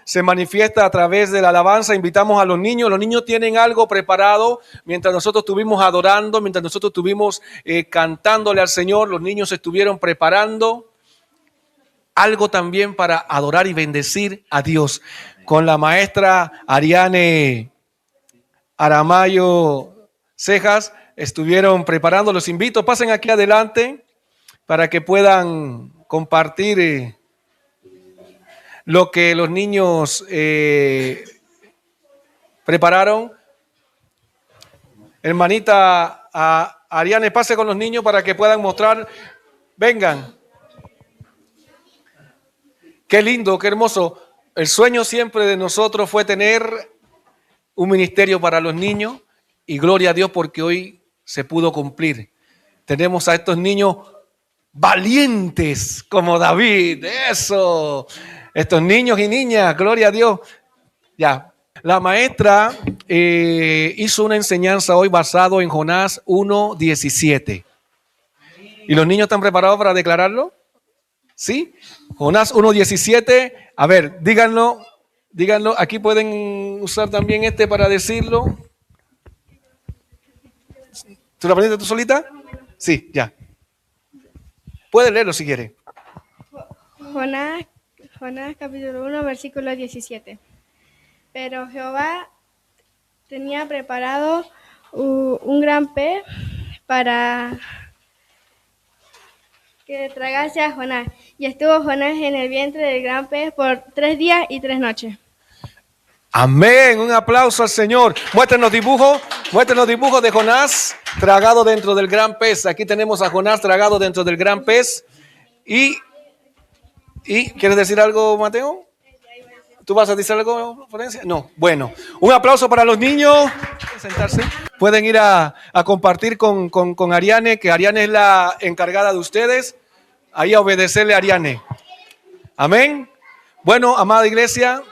se manifiesta a través de la alabanza. Invitamos a los niños. Los niños tienen algo preparado mientras nosotros estuvimos adorando, mientras nosotros estuvimos cantándole al Señor. Los niños estuvieron preparando algo también para adorar y bendecir a Dios. Con la maestra Ariane Aramayo Cejas estuvieron preparando. Los invito, pasen aquí adelante para que puedan compartir lo que los niños prepararon. Hermanita Ariane, pase con los niños para que puedan mostrar. Vengan. Qué lindo, qué hermoso. El sueño siempre de nosotros fue tener un ministerio para los niños y gloria a Dios porque hoy se pudo cumplir. Tenemos a estos niños valientes como David, eso. Estos niños y niñas, gloria a Dios. Ya, la maestra hizo una enseñanza hoy basado en Jonás 1:17. ¿Y los niños están preparados para declararlo? ¿Sí? Jonás 1:17. A ver, díganlo. Aquí pueden usar también para decirlo. ¿Tú lo aprendiste tú solita? Sí, ya. Puede leerlo si quiere. Jonás capítulo 1, versículo 17. Pero Jehová tenía preparado un gran pez para que tragase a Jonás. Y estuvo Jonás en el vientre del gran pez por 3 días y 3 noches. Amén, un aplauso al Señor. Muéstrenos dibujos de Jonás tragado dentro del gran pez. Aquí tenemos a Jonás tragado dentro del gran pez. ¿Y quieres decir algo, Mateo? ¿Tú vas a decir algo, Florencia? No. Bueno, un aplauso para los niños. Sentarse. Pueden ir a compartir con Ariane, que Ariane es la encargada de ustedes. Ahí a obedecerle a Ariane. Amén. Bueno, amada iglesia,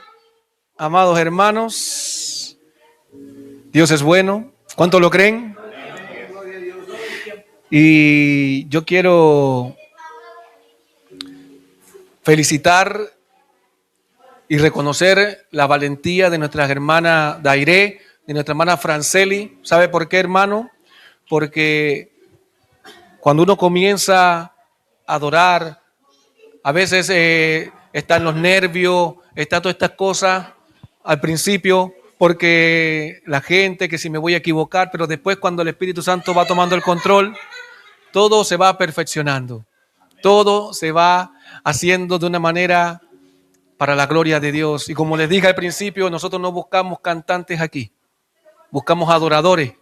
amados hermanos, Dios es bueno. ¿Cuántos lo creen? Y yo quiero felicitar y reconocer la valentía de nuestra hermana Dairé, de nuestra hermana Franceli. ¿Sabe por qué, hermano? Porque cuando uno comienza a adorar, a veces están los nervios, están todas estas cosas al principio, porque la gente, que si me voy a equivocar, pero después cuando el Espíritu Santo va tomando el control, todo se va perfeccionando, todo se va haciendo de una manera para la gloria de Dios. Y como les dije al principio, nosotros no buscamos cantantes aquí, buscamos adoradores,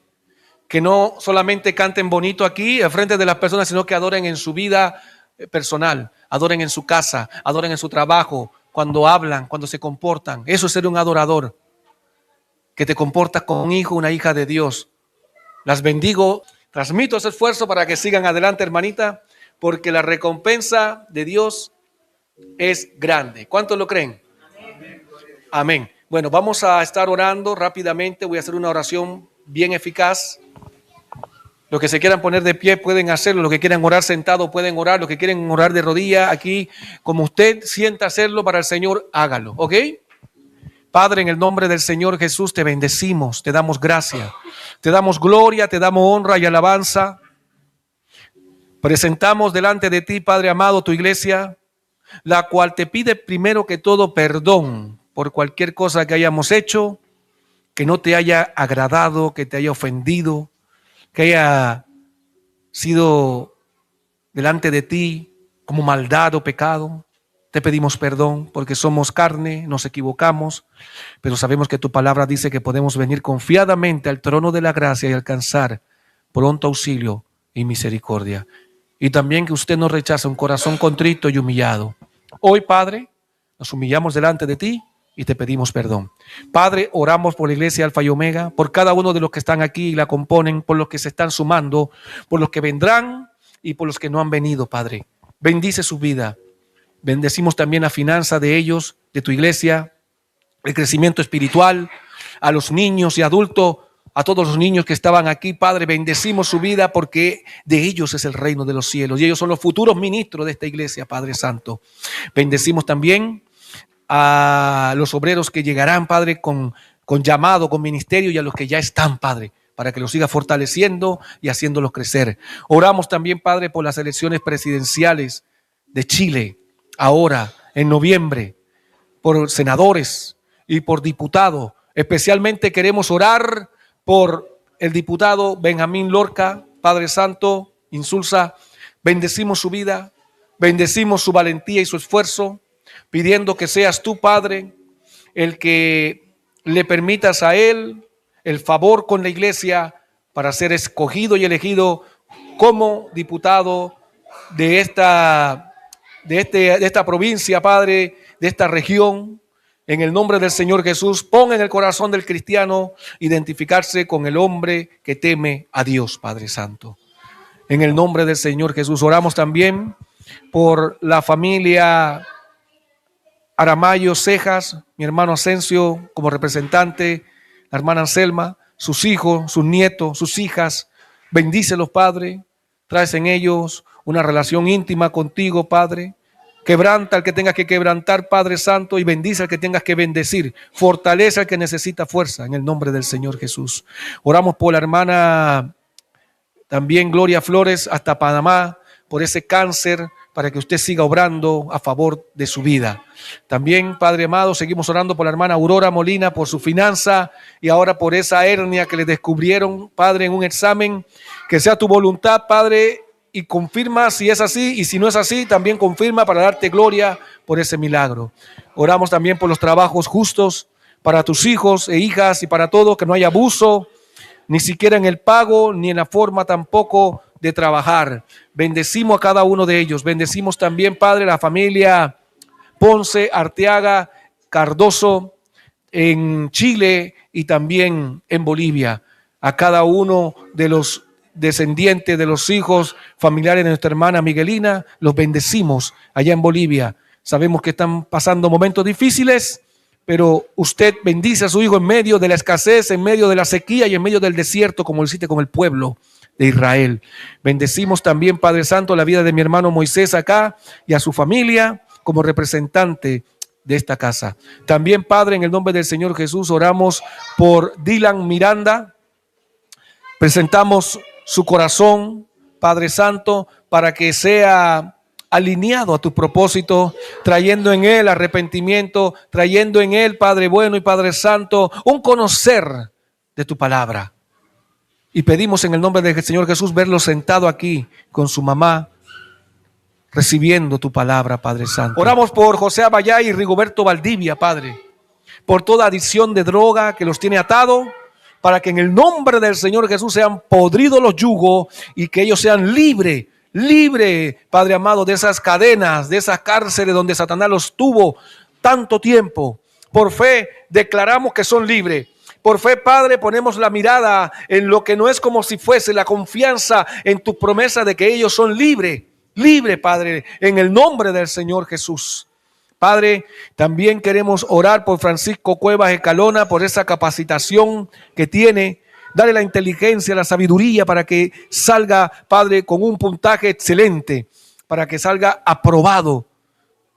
que no solamente canten bonito aquí al frente de las personas, sino que adoren en su vida personal, adoren en su casa, adoren en su trabajo, cuando hablan, cuando se comportan. Eso es ser un adorador, que te comportas como un hijo, una hija de Dios. Las bendigo, transmito ese esfuerzo para que sigan adelante, hermanita, porque la recompensa de Dios es grande. ¿Cuántos lo creen? Amén. Bueno, vamos a estar orando rápidamente. Voy a hacer una oración bien eficaz. Los que se quieran poner de pie pueden hacerlo. Los que quieran orar sentado pueden orar. Los que quieren orar de rodilla aquí, como usted sienta hacerlo para el Señor, hágalo. ¿Ok? Padre, en el nombre del Señor Jesús te bendecimos, te damos gracia, te damos gloria, te damos honra y alabanza. Presentamos delante de ti, Padre amado, tu iglesia, la cual te pide primero que todo perdón por cualquier cosa que hayamos hecho, que no te haya agradado, que te haya ofendido, que haya sido delante de ti como maldad o pecado. Te pedimos perdón porque somos carne, nos equivocamos, pero sabemos que tu palabra dice que podemos venir confiadamente al trono de la gracia y alcanzar pronto auxilio y misericordia. Y también que usted nos rechaza un corazón contrito y humillado. Hoy, Padre, nos humillamos delante de ti y te pedimos perdón. Padre, oramos por la iglesia Alfa y Omega, por cada uno de los que están aquí y la componen, por los que se están sumando, por los que vendrán y por los que no han venido, Padre. Bendice su vida. Bendecimos también la finanza de ellos, de tu iglesia, el crecimiento espiritual, a los niños y adultos, a todos los niños que estaban aquí, Padre, bendecimos su vida porque de ellos es el reino de los cielos y ellos son los futuros ministros de esta iglesia, Padre Santo. Bendecimos también a los obreros que llegarán, Padre, con llamado, con ministerio, y a los que ya están, Padre, para que los siga fortaleciendo y haciéndolos crecer. Oramos también, Padre, por las elecciones presidenciales de Chile, ahora, en noviembre, por senadores y por diputados. Especialmente queremos orar por el diputado Benjamín Lorca, Padre Santo, Insulza. Bendecimos su vida, bendecimos su valentía y su esfuerzo, pidiendo que seas tú, Padre, el que le permitas a él el favor con la iglesia para ser escogido y elegido como diputado de esta provincia, Padre, de esta región. En el nombre del Señor Jesús, pon en el corazón del cristiano identificarse con el hombre que teme a Dios, Padre Santo. En el nombre del Señor Jesús, oramos también por la familia Aramayo Cejas, mi hermano Asensio como representante, la hermana Anselma, sus hijos, sus nietos, sus hijas. Bendícelos, Padre. Traes en ellos una relación íntima contigo, Padre. Quebranta al que tengas que quebrantar, Padre Santo, y bendice al que tengas que bendecir. Fortalece al que necesita fuerza, en el nombre del Señor Jesús. Oramos por la hermana también Gloria Flores hasta Panamá, por ese cáncer, para que usted siga obrando a favor de su vida. También, Padre amado, seguimos orando por la hermana Aurora Molina, por su finanza y ahora por esa hernia que le descubrieron, Padre, en un examen. Que sea tu voluntad, Padre, y confirma si es así, y si no es así, también confirma para darte gloria por ese milagro. Oramos también por los trabajos justos para tus hijos e hijas y para todos, que no haya abuso, ni siquiera en el pago, ni en la forma tampoco de trabajar. Bendecimos a cada uno de ellos. Bendecimos también, Padre, la familia Ponce, Arteaga, Cardoso en Chile y también en Bolivia. A cada uno de los descendientes de los hijos familiares de nuestra hermana Miguelina, los bendecimos allá en Bolivia. Sabemos que están pasando momentos difíciles, pero usted bendice a su hijo en medio de la escasez, en medio de la sequía y en medio del desierto, como lo hiciste con el pueblo de Israel. Bendecimos también, Padre Santo, la vida de mi hermano Moisés acá y a su familia como representante de esta casa. También, Padre, en el nombre del Señor Jesús, oramos por Dylan Miranda. Presentamos su corazón, Padre Santo, para que sea alineado a tu propósito, trayendo en él arrepentimiento, trayendo en él, Padre bueno y Padre Santo, un conocer de tu palabra. Y pedimos en el nombre del Señor Jesús verlo sentado aquí con su mamá, recibiendo tu palabra, Padre Santo. Oramos por José Abayay y Rigoberto Valdivia, Padre, por toda adicción de droga que los tiene atado, para que en el nombre del Señor Jesús sean podridos los yugos y que ellos sean libres, Padre amado, de esas cadenas, de esas cárceles donde Satanás los tuvo tanto tiempo. Por fe declaramos que son libres. Por fe, Padre, ponemos la mirada en lo que no es como si fuese, la confianza en tu promesa de que ellos son libres, Padre, en el nombre del Señor Jesús. Padre, también queremos orar por Francisco Cuevas Escalona, por esa capacitación que tiene. Dale la inteligencia, la sabiduría para que salga, Padre, con un puntaje excelente, para que salga aprobado.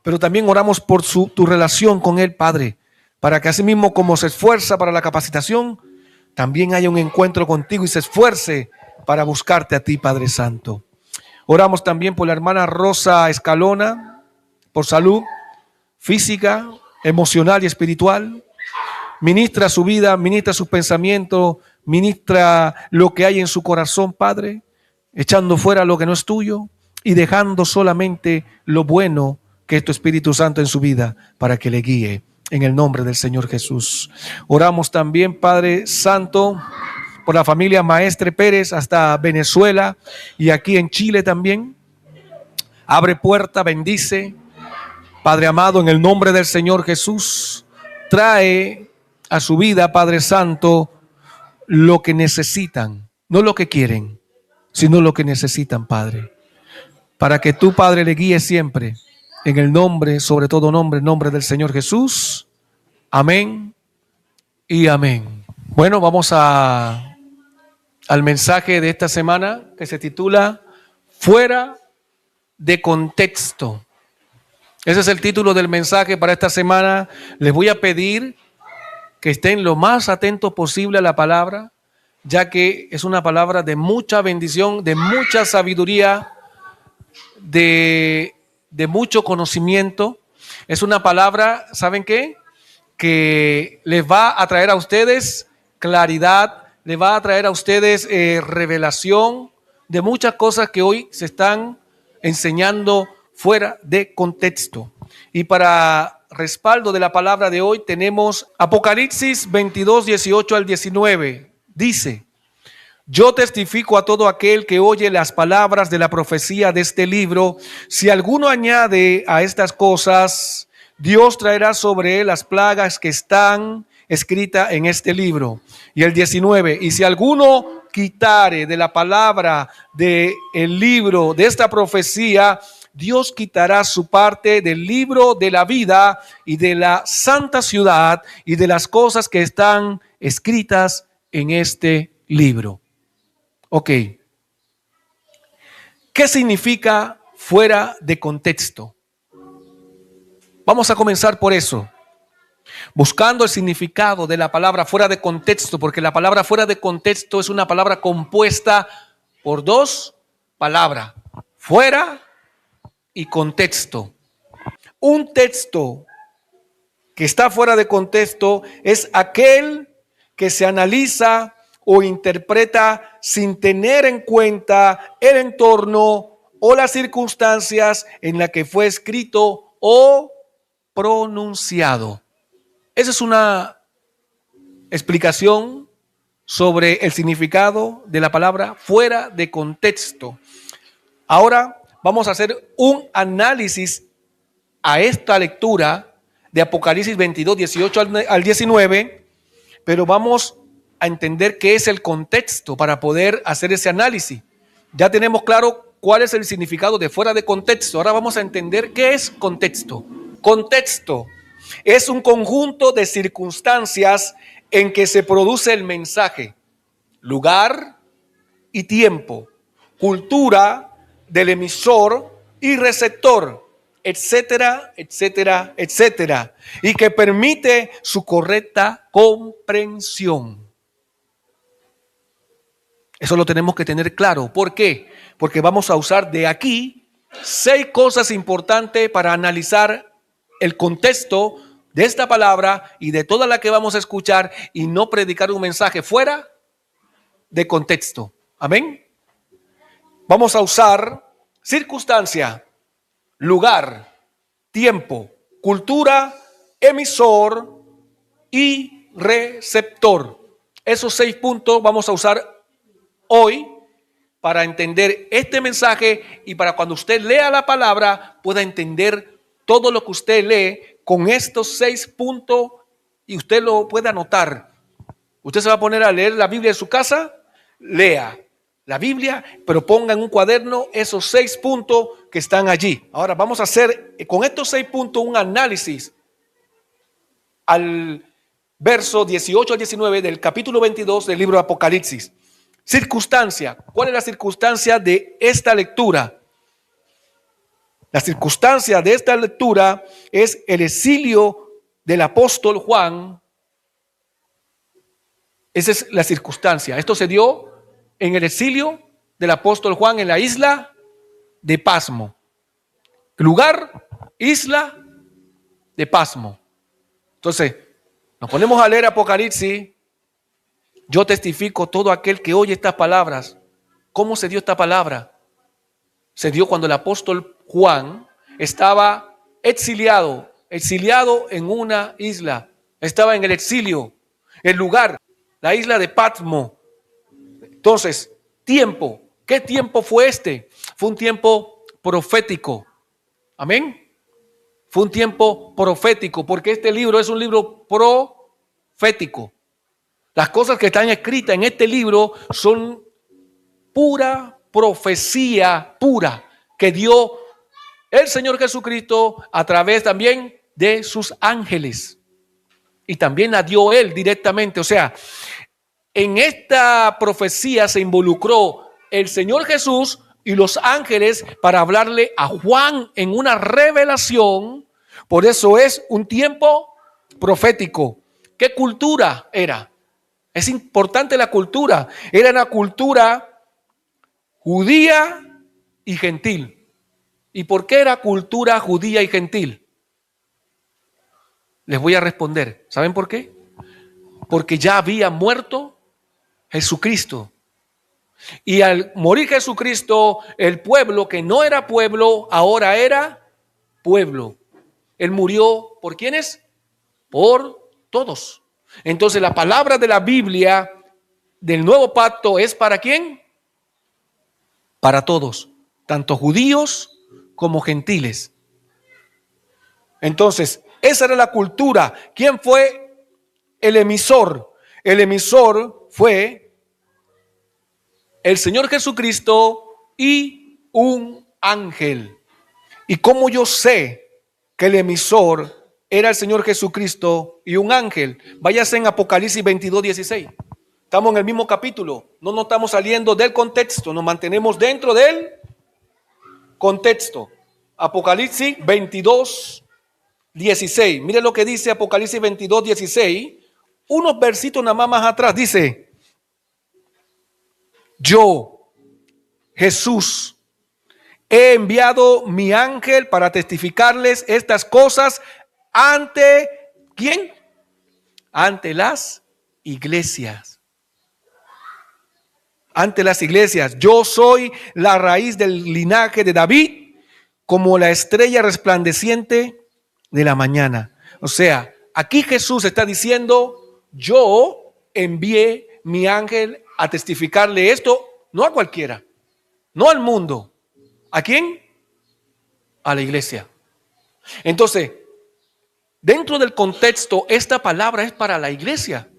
Pero también oramos por tu relación con él, Padre, para que así mismo como se esfuerza para la capacitación, también haya un encuentro contigo y se esfuerce para buscarte a ti, Padre Santo. Oramos también por la hermana Rosa Escalona, por salud física, emocional y espiritual. Ministra su vida, ministra sus pensamientos, ministra lo que hay en su corazón, Padre, echando fuera lo que no es tuyo y dejando solamente lo bueno que es tu Espíritu Santo en su vida para que le guíe, en el nombre del Señor Jesús. Oramos también, Padre Santo, por la familia Maestre Pérez hasta Venezuela y aquí en Chile también. Abre puerta, bendice. Padre amado, en el nombre del Señor Jesús, trae a su vida, Padre Santo, lo que necesitan, no lo que quieren, sino lo que necesitan, Padre. Para que tú, Padre, le guíes siempre, en el nombre, sobre todo nombre, el nombre del Señor Jesús. Amén y amén. Bueno, vamos al mensaje de esta semana que se titula Fuera de contexto. Ese es el título del mensaje para esta semana. Les voy a pedir que estén lo más atentos posible a la palabra, ya que es una palabra de mucha bendición, de mucha sabiduría, de mucho conocimiento. Es una palabra, ¿saben qué? Que les va a traer a ustedes claridad, les va a traer a ustedes revelación de muchas cosas que hoy se están enseñando fuera de contexto. Y para respaldo de la palabra de hoy tenemos Apocalipsis 22, 18 al 19. Dice: yo testifico a todo aquel que oye las palabras de la profecía de este libro. Si alguno añade a estas cosas, Dios traerá sobre él las plagas que están escritas en este libro. Y el 19, y si alguno quitare de la palabra del libro de esta profecía, Dios quitará su parte del libro de la vida y de la santa ciudad y de las cosas que están escritas en este libro. Ok. ¿Qué significa fuera de contexto? Vamos a comenzar por eso. Buscando el significado de la palabra fuera de contexto, porque la palabra fuera de contexto es una palabra compuesta por dos palabras: fuera y contexto. Un texto que está fuera de contexto es aquel que se analiza o interpreta sin tener en cuenta el entorno o las circunstancias en las que fue escrito o pronunciado. Esa es una explicación sobre el significado de la palabra fuera de contexto. Ahora vamos a hacer un análisis a esta lectura de Apocalipsis 22, 18 al 19, pero vamos a entender qué es el contexto para poder hacer ese análisis. Ya tenemos claro cuál es el significado de fuera de contexto. Ahora vamos a entender qué es contexto. Contexto es un conjunto de circunstancias en que se produce el mensaje, lugar y tiempo, cultura del emisor y receptor, etcétera, etcétera, etcétera, y que permite su correcta comprensión. Eso lo tenemos que tener claro. ¿Por qué? Porque vamos a usar de aquí 6 cosas importantes para analizar el contexto de esta palabra y de toda la que vamos a escuchar, y no predicar un mensaje fuera de contexto. Amén. Vamos a usar circunstancia, lugar, tiempo, cultura, emisor y receptor. Esos 6 puntos vamos a usar hoy para entender este mensaje y para cuando usted lea la palabra pueda entender todo lo que usted lee con estos 6 puntos y usted lo puede anotar. Usted se va a poner a leer la Biblia en su casa, lea la Biblia, pero ponga en un cuaderno esos 6 puntos que están allí. Ahora vamos a hacer con estos 6 puntos un análisis al verso 18 al 19 del capítulo 22 del libro de Apocalipsis. Circunstancia. ¿Cuál es la circunstancia de esta lectura? La circunstancia de esta lectura es el exilio del apóstol Juan. Esa es la circunstancia. Esto se dio en el exilio del apóstol Juan en la isla de Pasmo. Lugar, isla de Pasmo. Entonces, nos ponemos a leer Apocalipsis. Yo testifico todo aquel que oye estas palabras. ¿Cómo se dio esta palabra? Se dio cuando el apóstol Juan estaba exiliado en una isla. Estaba en el exilio, el lugar, la isla de Patmos. Entonces, tiempo. ¿Qué tiempo fue este? Fue un tiempo profético. Amén. Fue un tiempo profético, porque este libro es un libro profético. Las cosas que están escritas en este libro son pura profecía pura que dio el Señor Jesucristo a través también de sus ángeles. Y también la dio Él directamente. O sea, en esta profecía se involucró el Señor Jesús y los ángeles para hablarle a Juan en una revelación. Por eso es un tiempo profético. ¿Qué cultura era? Es importante la cultura. Era una cultura judía y gentil. ¿Y por qué era cultura judía y gentil? Les voy a responder. ¿Saben por qué? Porque ya había muerto Jesucristo. Y al morir Jesucristo, el pueblo que no era pueblo, ahora era pueblo. Él murió ¿por quiénes? Por todos. Entonces la palabra de la Biblia del nuevo pacto es ¿para quién? Para todos, tanto judíos como gentiles. Entonces, esa era la cultura. ¿Quién fue el emisor? El emisor fue el Señor Jesucristo y un ángel. ¿Y cómo yo sé que el emisor era el Señor Jesucristo y un ángel? Váyase en Apocalipsis 22:16. Estamos en el mismo capítulo. No nos estamos saliendo del contexto. Nos mantenemos dentro del contexto. Apocalipsis 22:16. Mire lo que dice Apocalipsis 22:16. Unos versitos nada más atrás. Dice: yo, Jesús, he enviado mi ángel para testificarles estas cosas ante ¿quién? Ante las iglesias. Ante las iglesias. Yo soy la raíz del linaje de David, como la estrella resplandeciente de la mañana. O sea, aquí Jesús está diciendo: yo envié mi ángel a testificarle esto, no a cualquiera, no al mundo. ¿A quién? A la iglesia. Entonces, dentro del contexto, esta palabra es para la iglesia.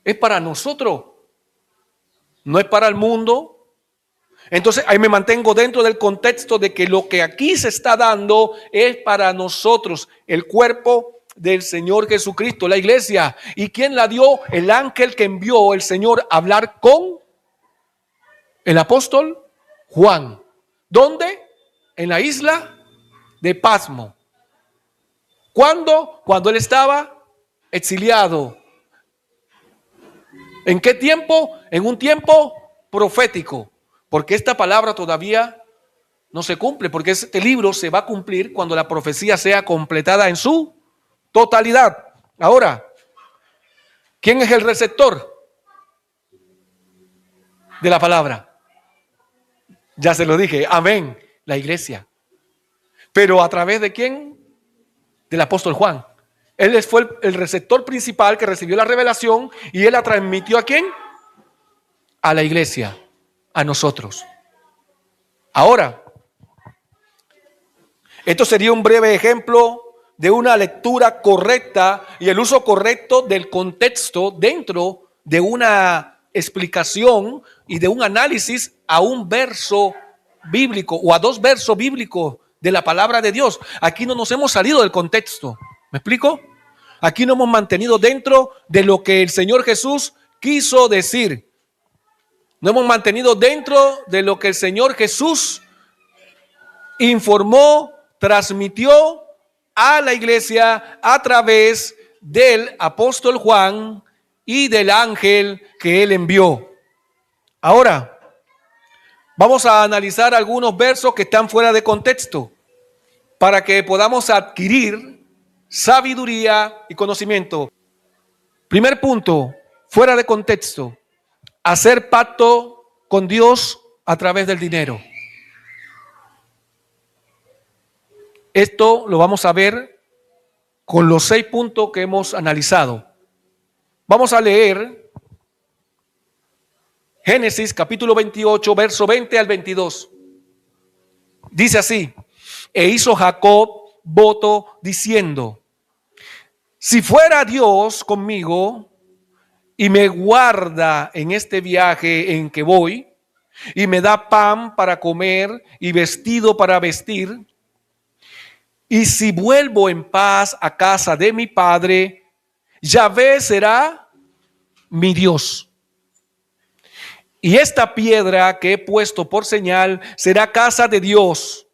Es para nosotros. No es para el mundo. Entonces, ahí me mantengo dentro del contexto de que lo que aquí se está dando es para nosotros, el cuerpo del Señor Jesucristo, la iglesia. ¿Y quién la dio? El ángel que envió el Señor a hablar con el apóstol Juan. ¿Dónde? En la isla de Pasmo. ¿Cuándo? Cuando él estaba exiliado. ¿En qué tiempo? En un tiempo profético. Porque esta palabra todavía no se cumple. Porque este libro se va a cumplir cuando la profecía sea completada en su totalidad. Ahora, ¿quién es el receptor de la palabra? Ya se lo dije, amén, la iglesia. Pero ¿a través de quién? Del apóstol Juan. Él fue el receptor principal que recibió la revelación y él la transmitió ¿a quién? A la iglesia, a nosotros. Ahora, esto sería un breve ejemplo de una lectura correcta y el uso correcto del contexto dentro de una explicación y de un análisis a un verso bíblico o a dos versos bíblicos de la palabra de Dios. Aquí no nos hemos salido del contexto. ¿Me explico? Aquí nos hemos mantenido dentro de lo que el Señor Jesús quiso decir. Nos hemos mantenido dentro de lo que el Señor Jesús informó, transmitió a la iglesia a través del apóstol Juan y del ángel que él envió. Ahora, vamos a analizar algunos versos que están fuera de contexto para que podamos adquirir sabiduría y conocimiento. Primer punto, fuera de contexto: hacer pacto con Dios a través del dinero. Esto lo vamos a ver con los 6 puntos que hemos analizado. Vamos a leer Génesis capítulo 28, verso 20 al 22. Dice así: e hizo Jacob voto diciendo: si fuera Dios conmigo y me guarda en este viaje en que voy, y me da pan para comer y vestido para vestir, y si vuelvo en paz a casa de mi padre, Yahvé será mi Dios. Y esta piedra que he puesto por señal será casa de Dios.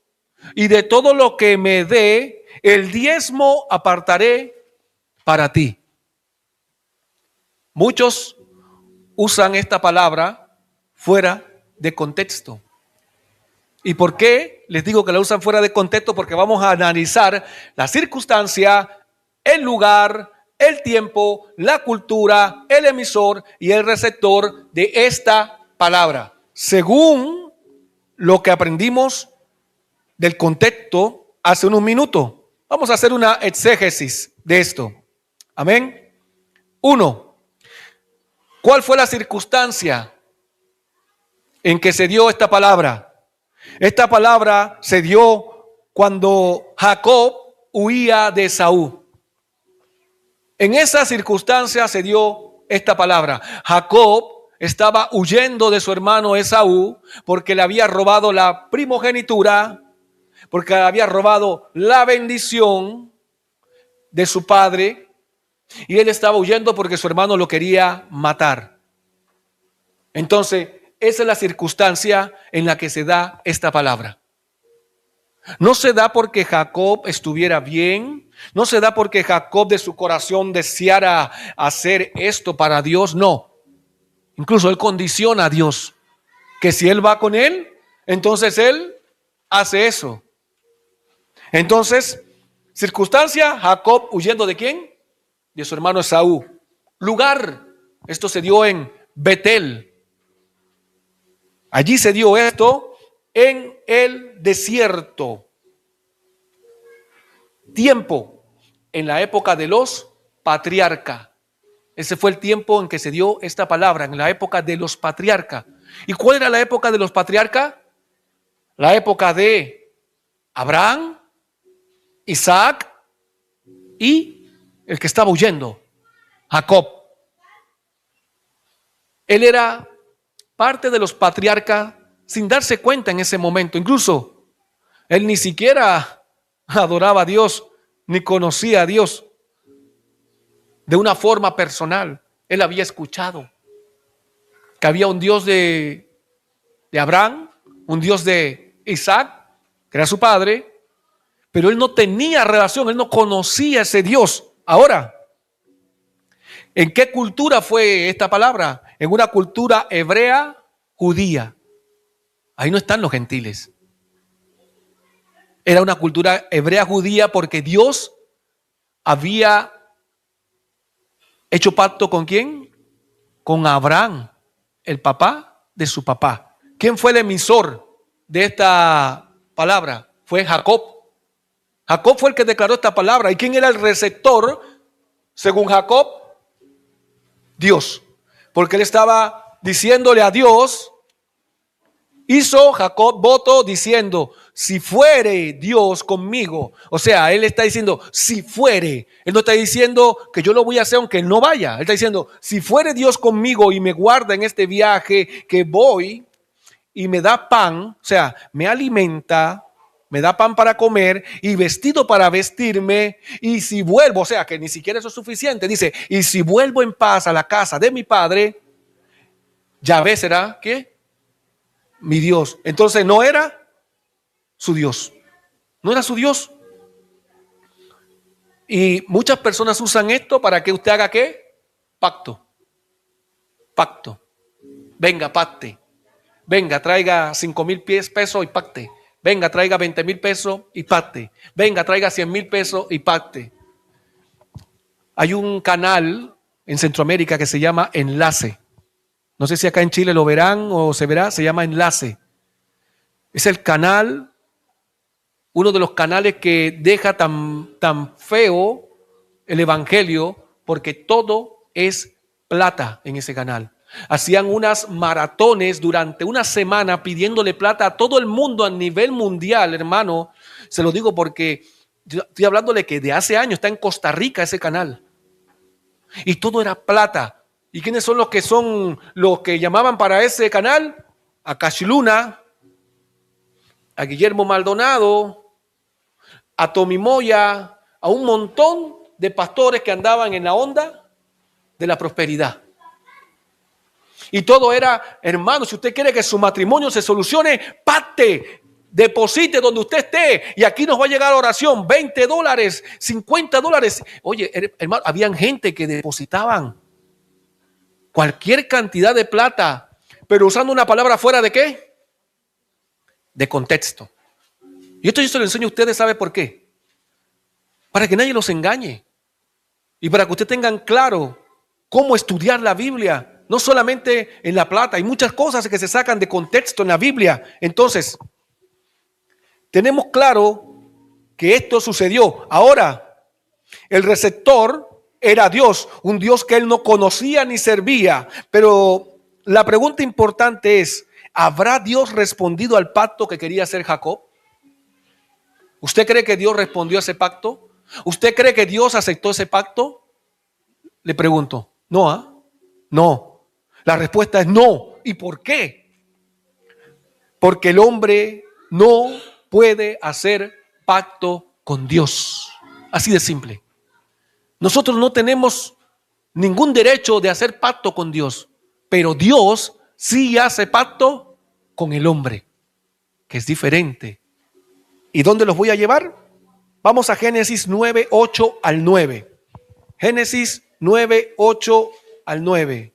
Y de todo lo que me dé, el diezmo apartaré para ti. Muchos usan esta palabra fuera de contexto. ¿Y por qué les digo que la usan fuera de contexto? Porque vamos a analizar la circunstancia, el lugar, el tiempo, la cultura, el emisor y el receptor de esta palabra. Según lo que aprendimos del contexto hace unos minutos. Vamos a hacer una exégesis de esto. Amén. 1. ¿Cuál fue la circunstancia en que se dio esta palabra? Esta palabra se dio cuando Jacob huía de Esaú. En esa circunstancia se dio esta palabra. Jacob estaba huyendo de su hermano Esaú porque le había robado la primogenitura, porque le había robado la bendición de su padre, y él estaba huyendo porque su hermano lo quería matar. Entonces, esa es la circunstancia en la que se da esta palabra. No se da porque Jacob estuviera bien, no se da porque Jacob de su corazón deseara hacer esto para Dios, no. Incluso él condiciona a Dios, que si él va con él, entonces él hace eso. Entonces, circunstancia, Jacob huyendo ¿de quién? De su hermano Esaú. Lugar, esto se dio en Betel. Allí se dio esto en el desierto. Tiempo, en la época de los patriarcas. Ese fue el tiempo en que se dio esta palabra, en la época de los patriarcas. ¿Y cuál era la época de los patriarcas? La época de Abraham, Isaac y el que estaba huyendo, Jacob. Él era parte de los patriarcas sin darse cuenta en ese momento. Incluso él ni siquiera adoraba a Dios ni conocía a Dios de una forma personal. Él había escuchado que había un Dios de Abraham, un Dios de Isaac, que era su padre, pero él no tenía relación, él no conocía a ese Dios. Ahora, ¿en qué cultura fue esta palabra? En una cultura hebrea judía. Ahí no están los gentiles. Era una cultura hebrea judía porque Dios había hecho pacto ¿con quién? Con Abraham, el papá de su papá. ¿Quién fue el emisor de esta palabra? Fue Jacob. Jacob fue el que declaró esta palabra. ¿Y quién era el receptor? Según Jacob, Dios. Porque él estaba diciéndole a Dios, hizo Jacob voto diciendo, si fuere Dios conmigo. O sea, él está diciendo, si fuere. Él no está diciendo que yo lo voy a hacer aunque no vaya. Él está diciendo, si fuere Dios conmigo y me guarda en este viaje que voy y me da pan, o sea, me alimenta, me da pan para comer y vestido para vestirme, y si vuelvo, o sea, que ni siquiera eso es suficiente, dice, y si vuelvo en paz a la casa de mi padre, Yahvé será, ¿qué? Mi Dios. Entonces no era su Dios. No era su Dios. Y muchas personas usan esto para que usted haga ¿qué? Pacto. Pacto. Venga, pacte. Venga, traiga 5,000 pesos y pacte. Venga, traiga 20,000 pesos y pacte. Venga, traiga 100,000 pesos y pacte. Hay un canal en Centroamérica que se llama Enlace. No sé si acá en Chile lo verán o se verá, se llama Enlace. Es el canal, uno de los canales que deja tan feo el evangelio, porque todo es plata en ese canal. Hacían unas maratones durante una semana pidiéndole plata a todo el mundo a nivel mundial, hermano. Se lo digo porque yo estoy hablándole que de hace años está en Costa Rica ese canal. Y todo era plata. ¿Y quiénes son los que llamaban para ese canal? A Cachiluna, a Guillermo Maldonado, a Tommy Moya, a un montón de pastores que andaban en la onda de la prosperidad. Y todo era, hermano, si usted quiere que su matrimonio se solucione, pacte, deposite donde usted esté. Y aquí nos va a llegar la oración, $20, $50. Oye, hermano, habían gente que depositaban cualquier cantidad de plata, pero usando una palabra fuera de ¿qué? De contexto. Y esto yo se lo enseño a ustedes, ¿sabe por qué? Para que nadie los engañe. Y para que ustedes tengan claro cómo estudiar la Biblia. No solamente en la plata, hay muchas cosas que se sacan de contexto en la Biblia. Entonces, tenemos claro que esto sucedió. Ahora, el receptor era Dios, un Dios que él no conocía ni servía. Pero la pregunta importante es, ¿habrá Dios respondido al pacto que quería hacer Jacob? ¿Usted cree que Dios respondió a ese pacto? ¿Usted cree que Dios aceptó ese pacto? Le pregunto. No, no. La respuesta es no. ¿Y por qué? Porque el hombre no puede hacer pacto con Dios. Así de simple. Nosotros no tenemos ningún derecho de hacer pacto con Dios, pero Dios sí hace pacto con el hombre, que es diferente. ¿Y dónde los voy a llevar? Vamos a Génesis 9, 8 al 9. Génesis 9, 8 al 9.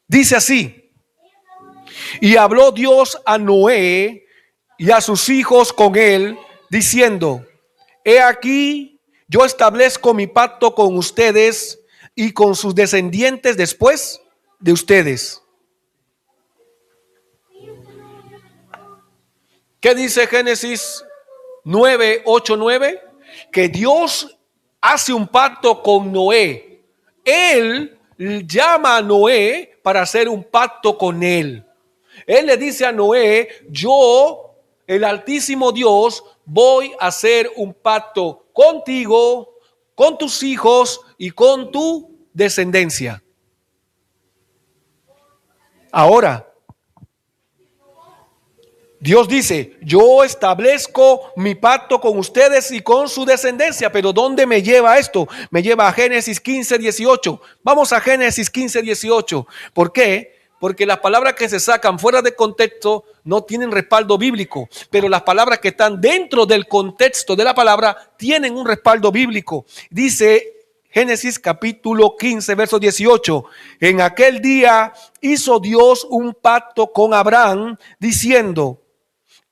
Dice así: y habló Dios a Noé y a sus hijos con él, diciendo: he aquí, yo establezco mi pacto con ustedes y con sus descendientes después de ustedes. ¿Qué dice Génesis 9, 8, 9? Que Dios hace un pacto con Noé. Él llama a Noé para hacer un pacto con él. Él le dice a Noé: yo, el Altísimo Dios, voy a hacer un pacto contigo, con tus hijos y con tu descendencia. Ahora, Dios dice: yo establezco mi pacto con ustedes y con su descendencia. Pero ¿dónde me lleva esto? Me lleva a Génesis 15, 18. Vamos a Génesis 15, 18. ¿Por qué? Porque las palabras que se sacan fuera de contexto no tienen respaldo bíblico, pero las palabras que están dentro del contexto de la palabra tienen un respaldo bíblico. Dice Génesis capítulo 15, verso 18. En aquel día hizo Dios un pacto con Abraham, diciendo: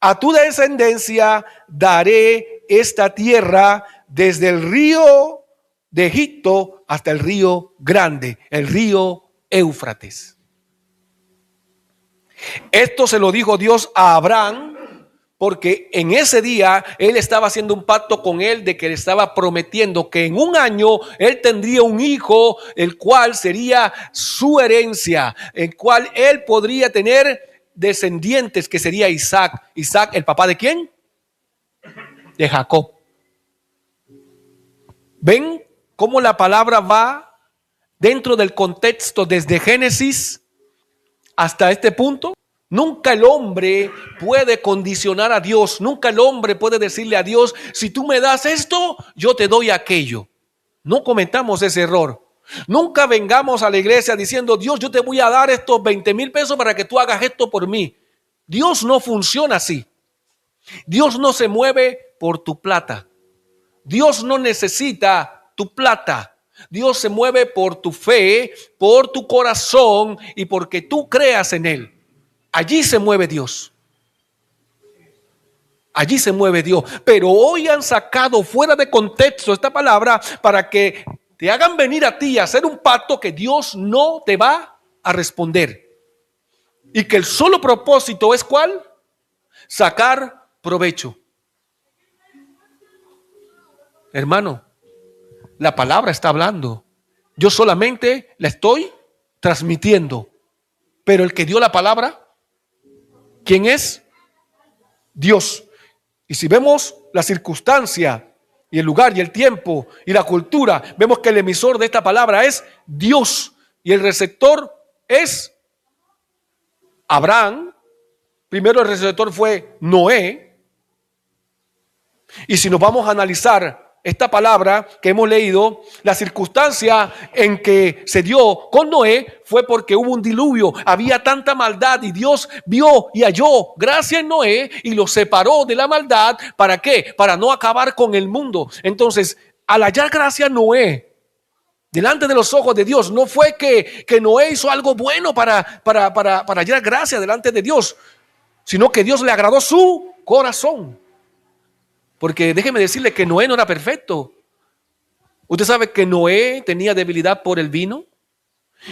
a tu descendencia daré esta tierra desde el río de Egipto hasta el río grande, el río Éufrates. Esto se lo dijo Dios a Abraham porque en ese día él estaba haciendo un pacto con él de que le estaba prometiendo que en un año él tendría un hijo, el cual sería su herencia, el cual él podría tener descendientes, que sería Isaac. Isaac, ¿el papá de quién? De Jacob. ¿Ven cómo la palabra va dentro del contexto desde Génesis hasta este punto? Nunca el hombre puede condicionar a Dios. Nunca el hombre puede decirle a Dios: si tú me das esto, yo te doy aquello. No cometamos ese error. Nunca vengamos a la iglesia diciendo: Dios, yo te voy a dar estos 20,000 pesos para que tú hagas esto por mí. Dios no funciona así. Dios no se mueve por tu plata. Dios no necesita tu plata. Dios se mueve por tu fe, por tu corazón y porque tú creas en Él. Allí se mueve Dios. Allí se mueve Dios. Pero hoy han sacado fuera de contexto esta palabra para que te hagan venir a ti a hacer un pacto que Dios no te va a responder. Y que el solo propósito es ¿cuál? Sacar provecho. Hermano, la palabra está hablando. Yo solamente la estoy transmitiendo. Pero el que dio la palabra, ¿quién es? Dios. Y si vemos la circunstancia y el lugar y el tiempo y la cultura, vemos que el emisor de esta palabra es Dios y el receptor es Abraham. Primero el receptor fue Noé. Y si nos vamos a analizar esta palabra que hemos leído, la circunstancia en que se dio con Noé fue porque hubo un diluvio, había tanta maldad y Dios vio y halló gracia en Noé y lo separó de la maldad. ¿Para qué? Para no acabar con el mundo. Entonces, al hallar gracia en Noé, delante de los ojos de Dios, no fue que Noé hizo algo bueno para hallar gracia delante de Dios, sino que Dios le agradó su corazón. Porque déjeme decirle que Noé no era perfecto. Usted sabe que Noé tenía debilidad por el vino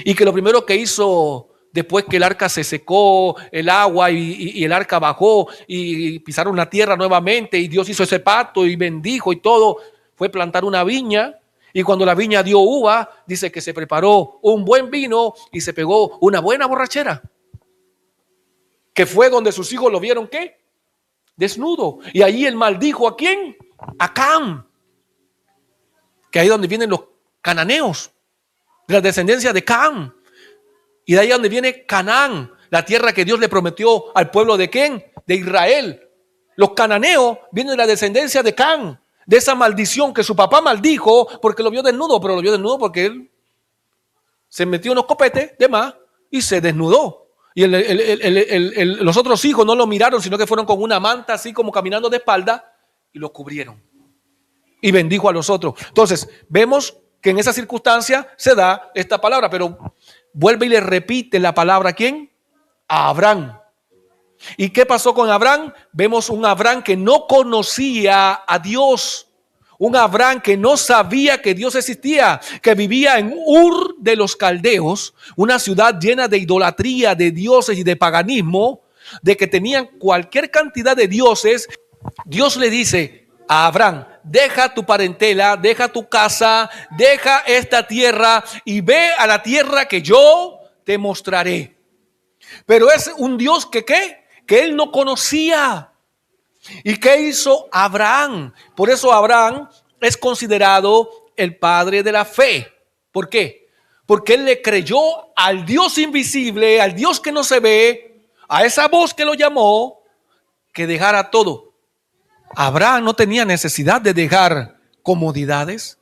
y que lo primero que hizo después que el arca se secó, el agua y el arca bajó y pisaron la tierra nuevamente y Dios hizo ese pacto y bendijo y todo, fue plantar una viña. Y cuando la viña dio uva, dice que se preparó un buen vino y se pegó una buena borrachera. Que fue donde sus hijos lo vieron, ¿qué? Desnudo. Y allí él maldijo ¿a quién? A Cam. Que ahí es donde vienen los cananeos, de la descendencia de Cam. Y de ahí es donde viene Canaán, la tierra que Dios le prometió al pueblo de ¿quién? De Israel. Los cananeos vienen de la descendencia de Cam, de esa maldición que su papá maldijo porque lo vio desnudo, pero lo vio desnudo porque él se metió unos copetes de más y se desnudó. Y los otros hijos no lo miraron, sino que fueron con una manta así como caminando de espalda y lo cubrieron. Y bendijo a los otros. Entonces, vemos que en esa circunstancia se da esta palabra, pero vuelve y le repite la palabra ¿a quién? A Abraham. ¿Y qué pasó con Abraham? Vemos un Abraham que no conocía a Dios. Un Abraham que no sabía que Dios existía, que vivía en Ur de los Caldeos, una ciudad llena de idolatría, de dioses y de paganismo, de que tenían cualquier cantidad de dioses. Dios le dice a Abraham: deja tu parentela, deja tu casa, deja esta tierra y ve a la tierra que yo te mostraré. Pero es un Dios que ¿qué? Que él no conocía. ¿Y qué hizo Abraham? Por eso Abraham es considerado el padre de la fe. ¿Por qué? Porque él le creyó al Dios invisible, al Dios que no se ve, a esa voz que lo llamó, que dejara todo. Abraham no tenía necesidad de dejar comodidades,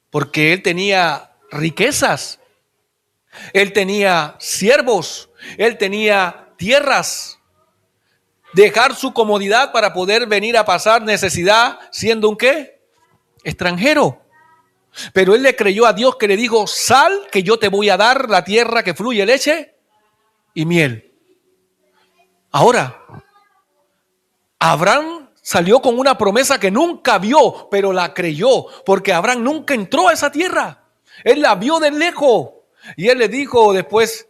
porque él tenía riquezas, él tenía siervos, él tenía tierras. Dejar su comodidad para poder venir a pasar necesidad siendo un ¿qué? Extranjero. Pero él le creyó a Dios que le dijo: sal, que yo te voy a dar la tierra que fluye leche y miel. Ahora, Abraham salió con una promesa que nunca vio, pero la creyó, porque Abraham nunca entró a esa tierra. Él la vio de lejos. Y él le dijo después,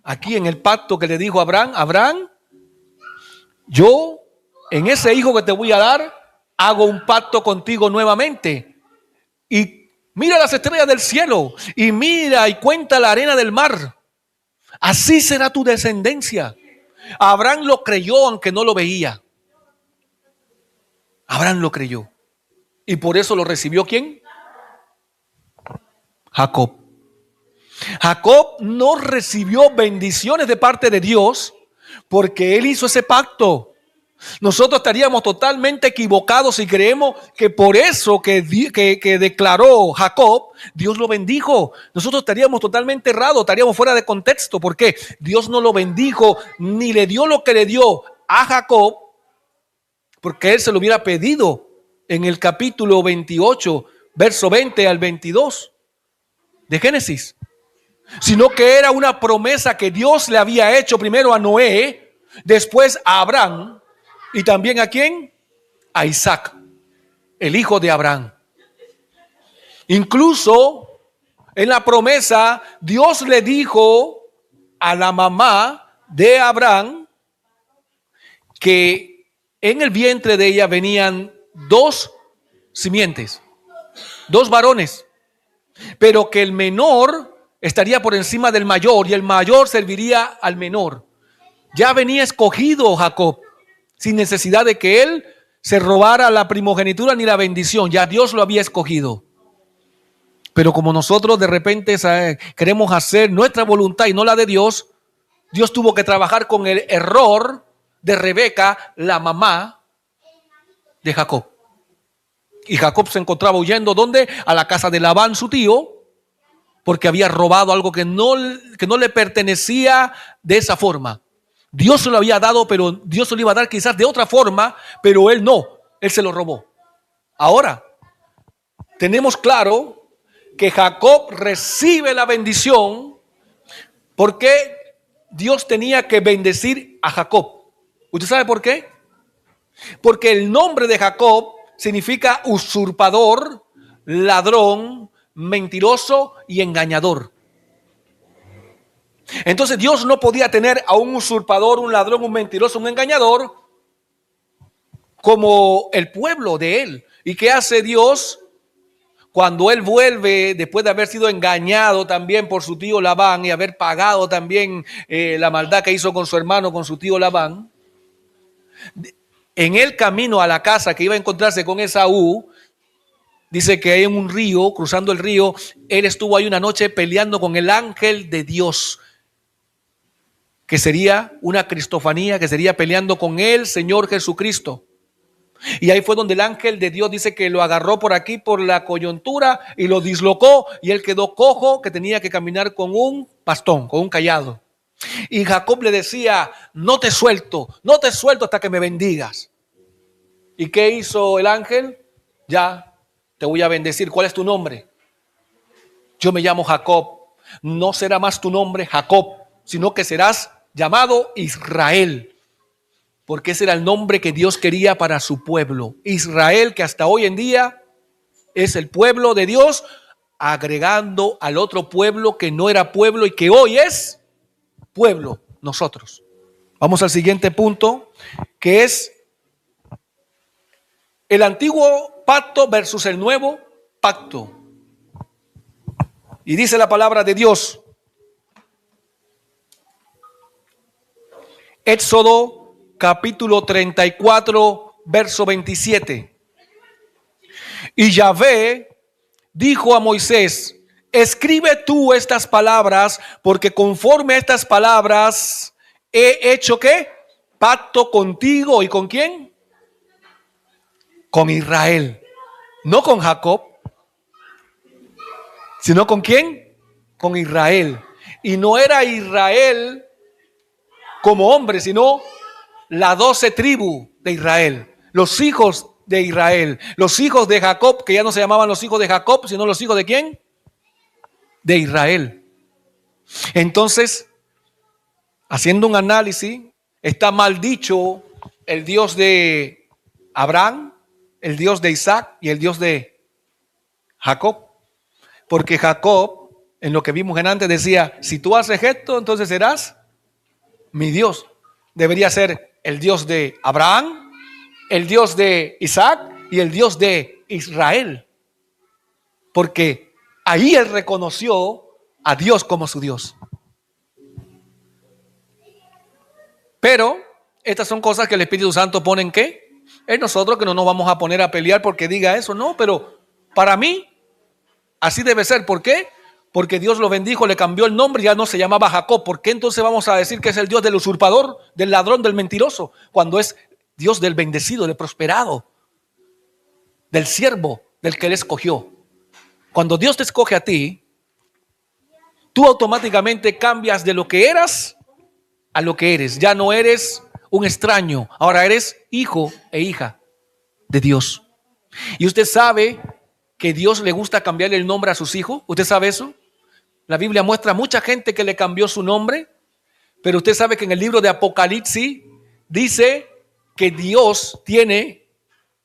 aquí en el pacto que le dijo a Abraham: Abraham, yo en ese hijo que te voy a dar hago un pacto contigo nuevamente. Y mira las estrellas del cielo y mira y cuenta la arena del mar. Así será tu descendencia. Abraham lo creyó aunque no lo veía. Abraham lo creyó. Y por eso lo recibió ¿quién? Jacob. Jacob no recibió bendiciones de parte de Dios porque él hizo ese pacto. Nosotros estaríamos totalmente equivocados si creemos que por eso que declaró Jacob, Dios lo bendijo. Nosotros estaríamos totalmente errados, estaríamos fuera de contexto. ¿Por qué? Dios no lo bendijo ni le dio lo que le dio a Jacob, porque él se lo hubiera pedido en el capítulo 28, verso 20 al 22 de Génesis. Sino que era una promesa que Dios le había hecho primero a Noé, después a Abraham y también ¿a quién? A Isaac, el hijo de Abraham. Incluso en la promesa Dios le dijo a la mamá de Abraham que en el vientre de ella venían dos simientes, dos varones, pero que el menor estaría por encima del mayor y el mayor serviría al menor. Ya venía escogido Jacob, sin necesidad de que él se robara la primogenitura ni la bendición. Ya Dios lo había escogido. Pero como nosotros de repente queremos hacer nuestra voluntad y no la de Dios, Dios tuvo que trabajar con el error de Rebeca, la mamá de Jacob. Y Jacob se encontraba huyendo, ¿dónde? A la casa de Labán, su tío, porque había robado algo que no le pertenecía de esa forma. Dios se lo había dado, pero Dios se lo iba a dar quizás de otra forma, pero él no, él se lo robó. Ahora, tenemos claro que Jacob recibe la bendición porque Dios tenía que bendecir a Jacob. ¿Usted sabe por qué? Porque el nombre de Jacob significa usurpador, ladrón, mentiroso y engañador. Entonces Dios no podía tener a un usurpador, un ladrón, un mentiroso, un engañador como el pueblo de él. ¿Y qué hace Dios cuando él vuelve después de haber sido engañado también por su tío Labán y haber pagado también la maldad que hizo con su hermano, con su tío Labán? En el camino a la casa que iba a encontrarse con Esaú, dice que en un río, cruzando el río, él estuvo ahí una noche peleando con el ángel de Dios, que sería una cristofanía, que sería peleando con el Señor Jesucristo. Y ahí fue donde el ángel de Dios dice que lo agarró por aquí, por la coyuntura, y lo dislocó, y él quedó cojo, que tenía que caminar con un bastón, con un cayado. Y Jacob le decía, no te suelto hasta que me bendigas. ¿Y qué hizo el ángel? Ya, te voy a bendecir. ¿Cuál es tu nombre? Yo me llamo Jacob. No será más tu nombre Jacob, sino que serás llamado Israel, porque ese era el nombre que Dios quería para su pueblo. Israel, que hasta hoy en día es el pueblo de Dios, agregando al otro pueblo que no era pueblo y que hoy es pueblo, nosotros. Vamos al siguiente punto, que es el antiguo pacto versus el nuevo pacto. Y dice la palabra de Dios, Éxodo capítulo 34, verso 27. Y Yahvé dijo a Moisés, escribe tú estas palabras, porque conforme a estas palabras he hecho ¿qué? Pacto contigo. ¿Y con quién? Con Israel. No con Jacob, sino con quién? Con Israel. Y no era Israel como hombre, sino las 12 tribus de Israel, los hijos de Israel, los hijos de Jacob, que ya no se llamaban los hijos de Jacob, sino los hijos de ¿quién? De Israel. Entonces, haciendo un análisis, está mal dicho el Dios de Abraham, el Dios de Isaac y el Dios de Jacob, porque Jacob, en lo que vimos en antes, decía, si tú haces esto, entonces serás mi Dios. Debería ser el Dios de Abraham, el Dios de Isaac y el Dios de Israel, porque ahí él reconoció a Dios como su Dios. Pero estas son cosas que el Espíritu Santo pone en ¿qué? En nosotros, que no nos vamos a poner a pelear porque diga eso, no, pero para mí así debe ser. ¿Por qué? Porque Dios lo bendijo, le cambió el nombre, ya no se llamaba Jacob. ¿Por qué entonces vamos a decir que es el Dios del usurpador, del ladrón, del mentiroso, cuando es Dios del bendecido, del prosperado, del siervo, del que él escogió? Cuando Dios te escoge a ti, tú automáticamente cambias de lo que eras a lo que eres. Ya no eres un extraño, ahora eres hijo e hija de Dios. Y usted sabe que Dios le gusta cambiarle el nombre a sus hijos. ¿Usted sabe eso? La Biblia muestra a mucha gente que le cambió su nombre, pero usted sabe que en el libro de Apocalipsis dice que Dios tiene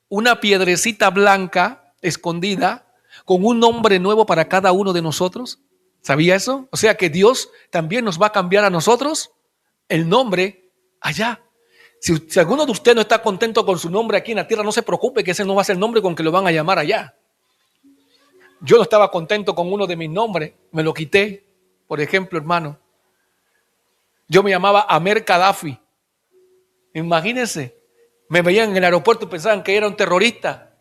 una piedrecita blanca escondida con un nombre nuevo para cada uno de nosotros. ¿Sabía eso? O sea que Dios también nos va a cambiar a nosotros el nombre allá. Si alguno de ustedes no está contento con su nombre aquí en la tierra, no se preocupe, que ese no va a ser el nombre con que lo van a llamar allá. Yo no estaba contento con uno de mis nombres, me lo quité. Por ejemplo, hermano, yo me llamaba Amer Gaddafi. Imagínense, me veían en el aeropuerto y pensaban que era un terrorista.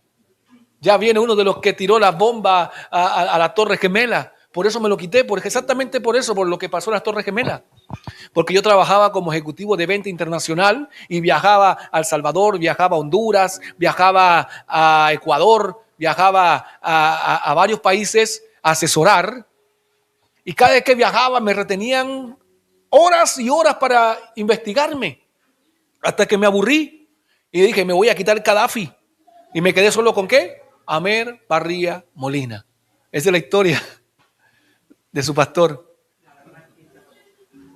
Ya viene uno de los que tiró la bomba a la Torre Gemela. Por eso me lo quité, porque exactamente por eso, por lo que pasó en las Torres Gemelas. Porque yo trabajaba como ejecutivo de venta internacional y viajaba a El Salvador, viajaba a Honduras, viajaba a Ecuador, viajaba a varios países a asesorar, y cada vez que viajaba me retenían horas y horas para investigarme, hasta que me aburrí y dije, me voy a quitar el Gaddafi, y me quedé solo con ¿qué? Amer Barría Molina. Esa es la historia de su pastor.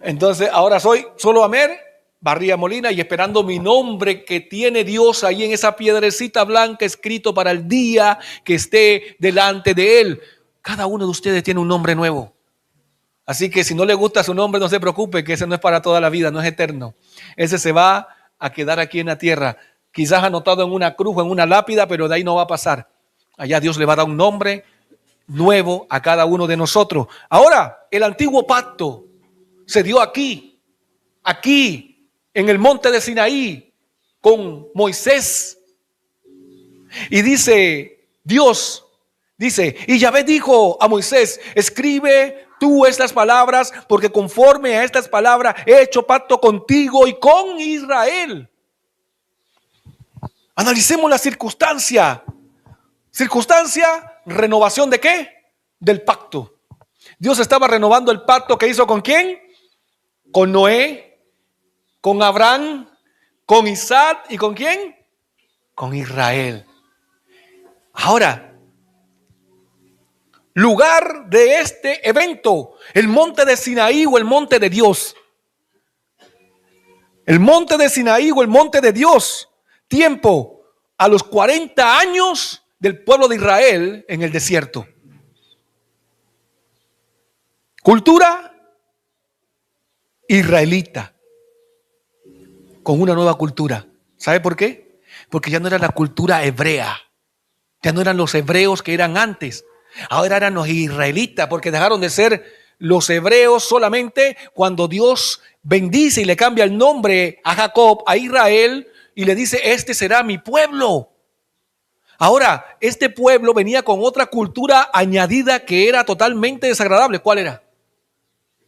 Entonces ahora soy solo Amer Barría Molina y esperando mi nombre que tiene Dios ahí en esa piedrecita blanca escrito para el día que esté delante de Él. Cada uno de ustedes tiene un nombre nuevo. Así que si no le gusta su nombre, no se preocupe, que ese no es para toda la vida, no es eterno. Ese se va a quedar aquí en la tierra. Quizás anotado en una cruz o en una lápida, pero de ahí no va a pasar. Allá Dios le va a dar un nombre nuevo a cada uno de nosotros. Ahora, el antiguo pacto se dio aquí, en el monte de Sinaí, con Moisés. Y dice Dios, y Yahvé dijo a Moisés, escribe tú estas palabras, porque conforme a estas palabras he hecho pacto contigo y con Israel. Analicemos la circunstancia. Circunstancia, renovación ¿de qué? Del pacto. Dios estaba renovando el pacto que hizo ¿con quién? Con Noé, con Abraham, con Isaac y ¿con quién? Con Israel. Ahora, lugar de este evento, el monte de Sinaí o el monte de Dios. El monte de Sinaí o el monte de Dios. Tiempo, a los 40 años del pueblo de Israel en el desierto. Cultura israelita con una nueva cultura. ¿Sabe por qué? Porque ya no era la cultura hebrea. Ya no eran los hebreos que eran antes. Ahora eran los israelitas, porque dejaron de ser los hebreos solamente cuando Dios bendice y le cambia el nombre a Jacob, a Israel, y le dice, este será mi pueblo. Ahora, este pueblo venía con otra cultura añadida que era totalmente desagradable. ¿Cuál era?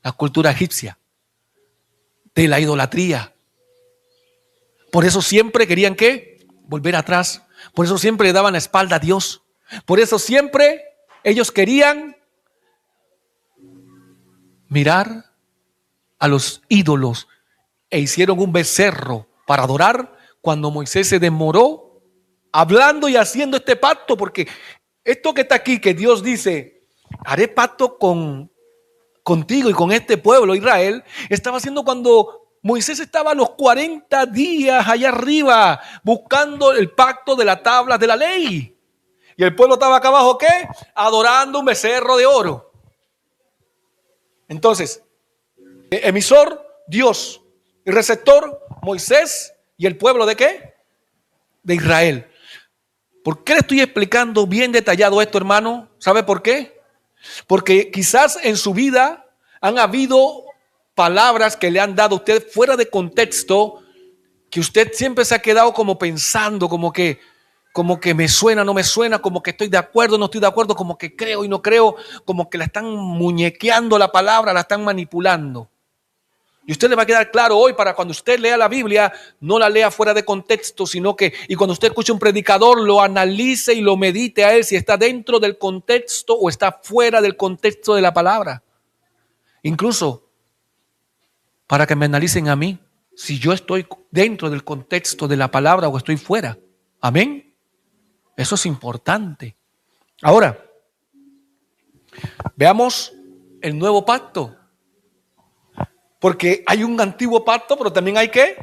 La cultura egipcia, de la idolatría. Por eso siempre querían ¿qué? Volver atrás. Por eso siempre le daban la espalda a Dios. Por eso siempre ellos querían mirar a los ídolos e hicieron un becerro para adorar cuando Moisés se demoró hablando y haciendo este pacto, porque esto que está aquí, que Dios dice, haré pacto contigo y con este pueblo, Israel, estaba haciendo cuando Moisés estaba a los 40 días allá arriba buscando el pacto de las tablas de la ley. Y el pueblo estaba acá abajo, ¿qué? Adorando un becerro de oro. Entonces, emisor, Dios. Y receptor, Moisés. ¿Y el pueblo de qué? De Israel. ¿Por qué le estoy explicando bien detallado esto, hermano? ¿Sabe por qué? Porque quizás en su vida han habido palabras que le han dado a usted fuera de contexto, que usted siempre se ha quedado como pensando, como que me suena, no me suena, como que estoy de acuerdo, no estoy de acuerdo, como que creo y no creo, como que la están muñequeando la palabra, la están manipulando. Y usted le va a quedar claro hoy, para cuando usted lea la Biblia, no la lea fuera de contexto, sino que, y cuando usted escuche un predicador, lo analice y lo medite a él, si está dentro del contexto o está fuera del contexto de la palabra. Incluso, para que me analicen a mí, si yo estoy dentro del contexto de la palabra o estoy fuera. Amén. Eso es importante. Ahora, veamos el nuevo pacto. Porque hay un antiguo pacto, pero también hay ¿qué?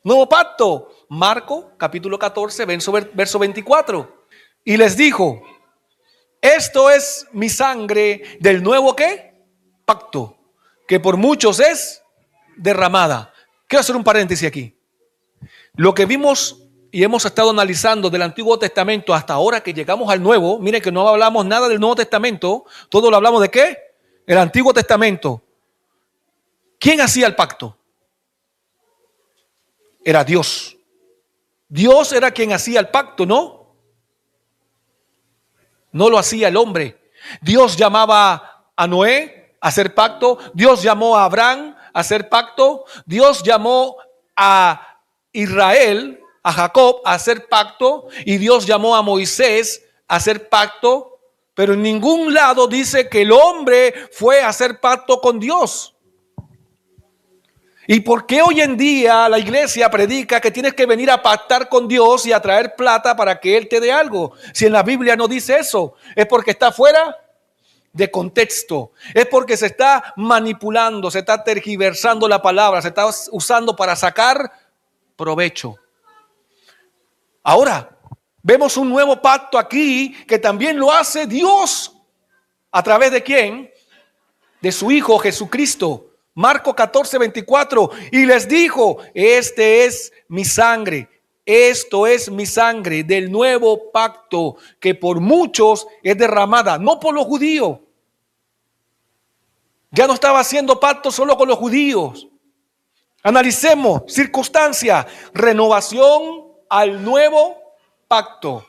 Nuevo pacto. Marco, capítulo 14, verso 24. Y les dijo, esto es mi sangre del nuevo ¿qué? Pacto, que por muchos es derramada. Quiero hacer un paréntesis aquí. Lo que vimos y hemos estado analizando del Antiguo Testamento hasta ahora que llegamos al Nuevo, miren que no hablamos nada del Nuevo Testamento, todo lo hablamos de ¿qué? El Antiguo Testamento. ¿Quién hacía el pacto? Era Dios. Dios era quien hacía el pacto, ¿no? No lo hacía el hombre. Dios llamaba a Noé a hacer pacto. Dios llamó a Abraham a hacer pacto. Dios llamó a Israel a Jacob a hacer pacto y Dios llamó a Moisés a hacer pacto, pero en ningún lado dice que el hombre fue a hacer pacto con Dios. ¿Y por qué hoy en día la iglesia predica que tienes que venir a pactar con Dios y a traer plata para que Él te dé algo? Si en la Biblia no dice eso, es porque está fuera de contexto, es porque se está manipulando, se está tergiversando la palabra, se está usando para sacar provecho. Ahora, vemos un nuevo pacto aquí que también lo hace Dios. ¿A través de quién? De su Hijo Jesucristo. Marcos 14:24. Y les dijo, este es mi sangre. Esto es mi sangre del nuevo pacto que por muchos es derramada, no por los judíos. Ya no estaba haciendo pacto solo con los judíos. Analicemos circunstancia, renovación al nuevo pacto.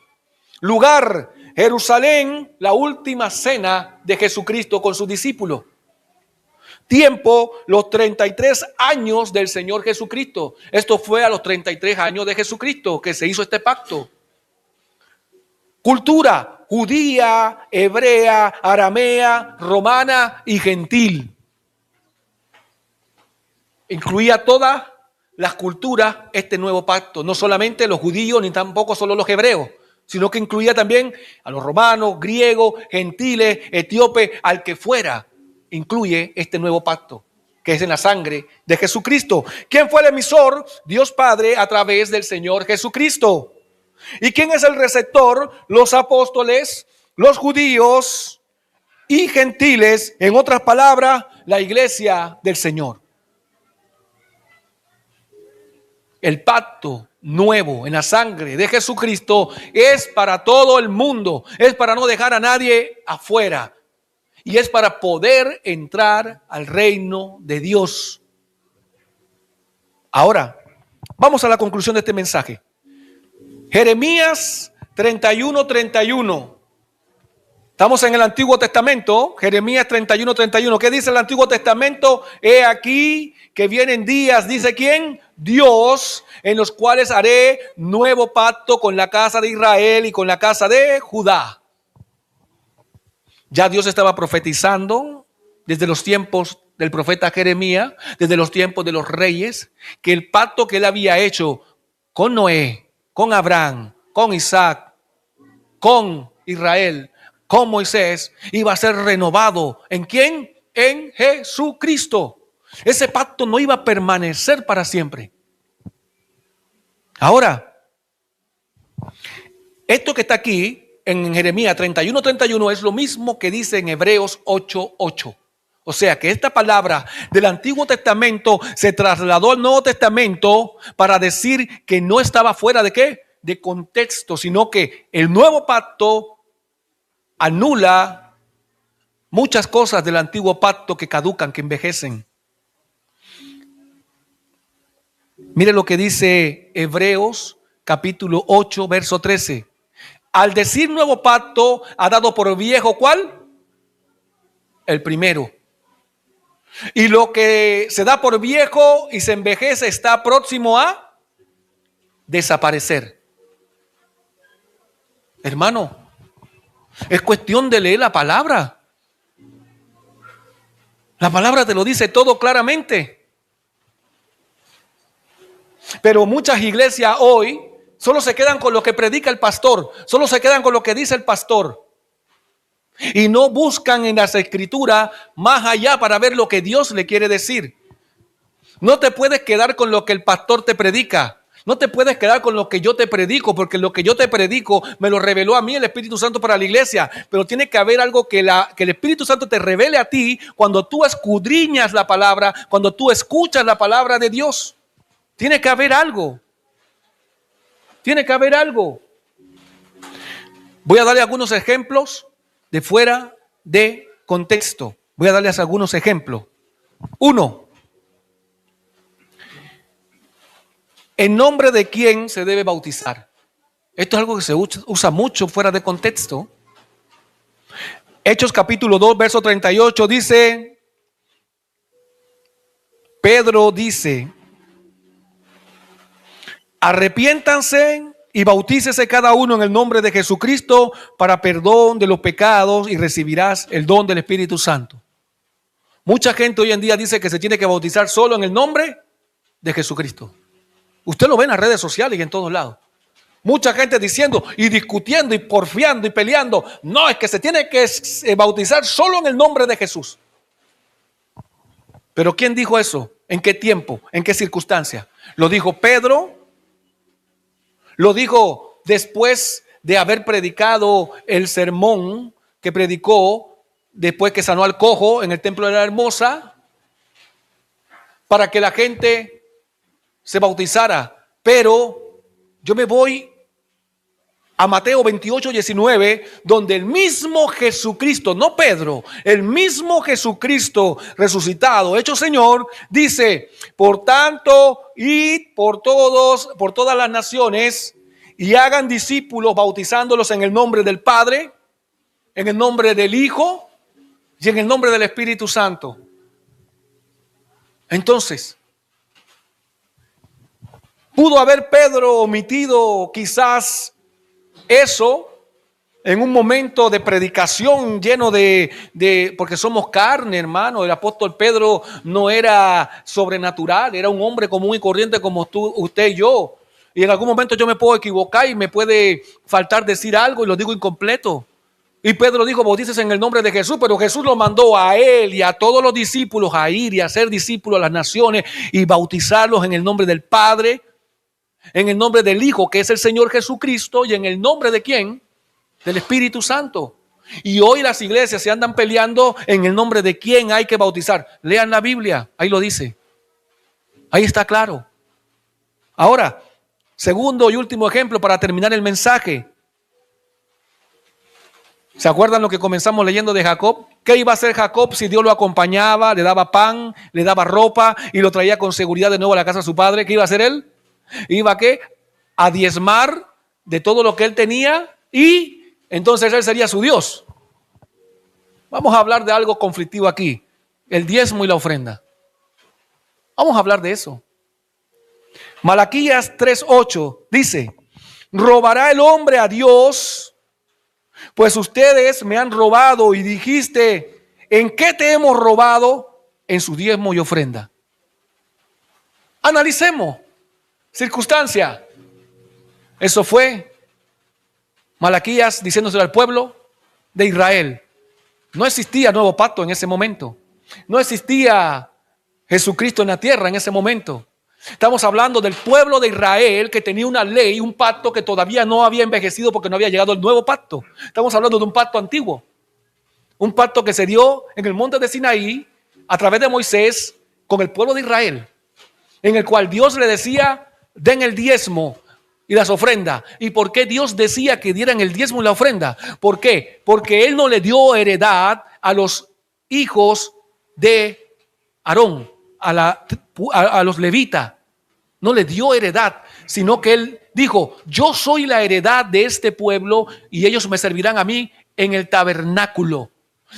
Lugar, Jerusalén, la última cena de Jesucristo con sus discípulos. Tiempo, los 33 años del Señor Jesucristo. Esto fue a los 33 años de Jesucristo que se hizo este pacto. Cultura, judía, hebrea, aramea, romana y gentil. Incluía todas las culturas este nuevo pacto. No solamente los judíos ni tampoco solo los hebreos, sino que incluía también a los romanos, griegos, gentiles, etíopes, al que fuera. Incluye este nuevo pacto, que es en la sangre de Jesucristo. ¿Quién fue el emisor? Dios Padre a través del Señor Jesucristo. ¿Y quién es el receptor? Los apóstoles, los judíos y gentiles, en otras palabras, la iglesia del Señor. El pacto nuevo en la sangre de Jesucristo es para todo el mundo, es para no dejar a nadie afuera. Y es para poder entrar al reino de Dios. Ahora, vamos a la conclusión de este mensaje. Jeremías 31:31. Estamos en el Antiguo Testamento. Jeremías 31:31. ¿Qué dice el Antiguo Testamento? He aquí que vienen días, dice ¿quién? Dios, en los cuales haré nuevo pacto con la casa de Israel y con la casa de Judá. Ya Dios estaba profetizando desde los tiempos del profeta Jeremías, desde los tiempos de los reyes, que el pacto que él había hecho con Noé, con Abraham, con Isaac, con Israel, con Moisés, iba a ser renovado. ¿En quién? En Jesucristo. Ese pacto no iba a permanecer para siempre. Ahora, esto que está aquí en Jeremías 31:31 es lo mismo que dice en Hebreos 8:8. O sea que esta palabra del Antiguo Testamento se trasladó al Nuevo Testamento para decir que no estaba fuera de ¿qué? De contexto, sino que el nuevo pacto anula muchas cosas del antiguo pacto que caducan, que envejecen. Mire lo que dice Hebreos capítulo 8, verso 13. Al decir nuevo pacto, ha dado por viejo ¿cuál? El primero. Y lo que se da por viejo y se envejece está próximo a desaparecer. Hermano, es cuestión de leer la palabra. La palabra te lo dice todo claramente. Pero muchas iglesias hoy solo se quedan con lo que predica el pastor, solo se quedan con lo que dice el pastor. Y no buscan en las escrituras más allá para ver lo que Dios le quiere decir. No te puedes quedar con lo que el pastor te predica. No te puedes quedar con lo que yo te predico, porque lo que yo te predico me lo reveló a mí el Espíritu Santo para la iglesia. Pero tiene que haber algo que el Espíritu Santo te revele a ti cuando tú escudriñas la palabra, cuando tú escuchas la palabra de Dios. Tiene que haber algo. Tiene que haber algo. Voy a darle algunos ejemplos de fuera de contexto. Voy a darles algunos ejemplos. 1. ¿En nombre de quién se debe bautizar? Esto es algo que se usa mucho fuera de contexto. Hechos capítulo 2, verso 38 dice, Pedro dice, arrepiéntanse y bautícese cada uno en el nombre de Jesucristo para perdón de los pecados y recibirás el don del Espíritu Santo. Mucha gente hoy en día dice que se tiene que bautizar solo en el nombre de Jesucristo. Usted lo ve en las redes sociales y en todos lados. Mucha gente diciendo y discutiendo y porfiando y peleando. No, es que se tiene que bautizar solo en el nombre de Jesús. Pero ¿quién dijo eso? ¿En qué tiempo? ¿En qué circunstancia? ¿Lo dijo Pedro? ¿Lo dijo después de haber predicado el sermón que predicó después que sanó al cojo en el templo de la Hermosa? Para que la gente se bautizara. Pero yo me voy a Mateo 28:19, donde el mismo Jesucristo, no Pedro, el mismo Jesucristo resucitado, hecho Señor, dice: por tanto, id por todas las naciones y hagan discípulos, bautizándolos en el nombre del Padre, en el nombre del Hijo y en el nombre del Espíritu Santo. Entonces, ¿pudo haber Pedro omitido quizás eso en un momento de predicación lleno porque somos carne, hermano? El apóstol Pedro no era sobrenatural, era un hombre común y corriente como tú, usted y yo. Y en algún momento yo me puedo equivocar y me puede faltar decir algo y lo digo incompleto. Y Pedro dijo: bautícese en el nombre de Jesús, pero Jesús lo mandó a él y a todos los discípulos a ir y a ser discípulos a las naciones y bautizarlos en el nombre del Padre, en el nombre del Hijo, que es el Señor Jesucristo, y en el nombre de ¿quién? Del Espíritu Santo. Y hoy las iglesias se andan peleando en el nombre de quién hay que bautizar. Lean la Biblia, ahí lo dice. Ahí está claro. Ahora, segundo y último ejemplo para terminar el mensaje. ¿Se acuerdan lo que comenzamos leyendo de Jacob? ¿Qué iba a hacer Jacob si Dios lo acompañaba, le daba pan, le daba ropa y lo traía con seguridad de nuevo a la casa de su padre? ¿Qué iba a hacer él? Iba ¿qué? A diezmar de todo lo que él tenía y entonces él sería su Dios. Vamos a hablar de algo conflictivo aquí: el diezmo y la ofrenda. Vamos a hablar de eso. Malaquías 3:8 dice: ¿robará el hombre a Dios? Pues ustedes me han robado. Y dijiste: ¿en qué te hemos robado? En su diezmo y ofrenda. Analicemos. Circunstancia. Eso fue Malaquías diciéndoselo al pueblo de Israel. No existía nuevo pacto en ese momento. No existía Jesucristo en la tierra en ese momento. Estamos hablando del pueblo de Israel que tenía una ley, un pacto que todavía no había envejecido porque no había llegado el nuevo pacto. Estamos hablando de un pacto antiguo. Un pacto que se dio en el monte de Sinaí a través de Moisés con el pueblo de Israel, en el cual Dios le decía: den el diezmo y las ofrendas. ¿Y por qué Dios decía que dieran el diezmo y la ofrenda? ¿Por qué? Porque Él no le dio heredad a los hijos de Aarón, a los levitas. No le dio heredad, sino que Él dijo: yo soy la heredad de este pueblo y ellos me servirán a mí en el tabernáculo.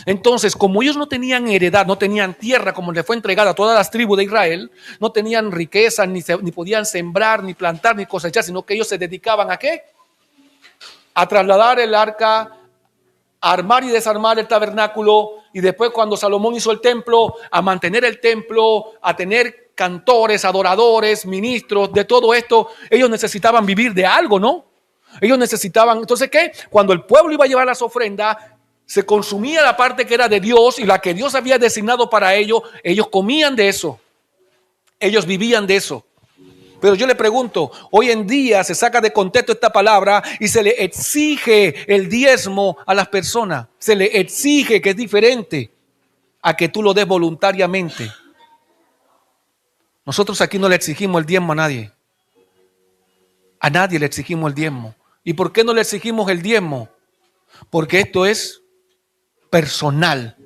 Entonces, como ellos no tenían heredad, no tenían tierra como le fue entregada a todas las tribus de Israel, no tenían riqueza, ni podían sembrar, ni plantar, ni cosechar, sino que ellos se dedicaban ¿a qué? A trasladar el arca, a armar y desarmar el tabernáculo, y después cuando Salomón hizo el templo, a mantener el templo, a tener cantores, adoradores, ministros, de todo esto. Ellos necesitaban vivir de algo, ¿no? Ellos necesitaban, entonces ¿qué? Cuando el pueblo iba a llevar las ofrendas, se consumía la parte que era de Dios y la que Dios había designado para ellos. Ellos comían de eso, ellos vivían de eso. Pero yo le pregunto, hoy en día se saca de contexto esta palabra y se le exige el diezmo a las personas. Se le exige, que es diferente a que tú lo des voluntariamente. Nosotros aquí no le exigimos el diezmo a nadie. A nadie le exigimos el diezmo. ¿Y por qué no le exigimos el diezmo? Porque esto es personal.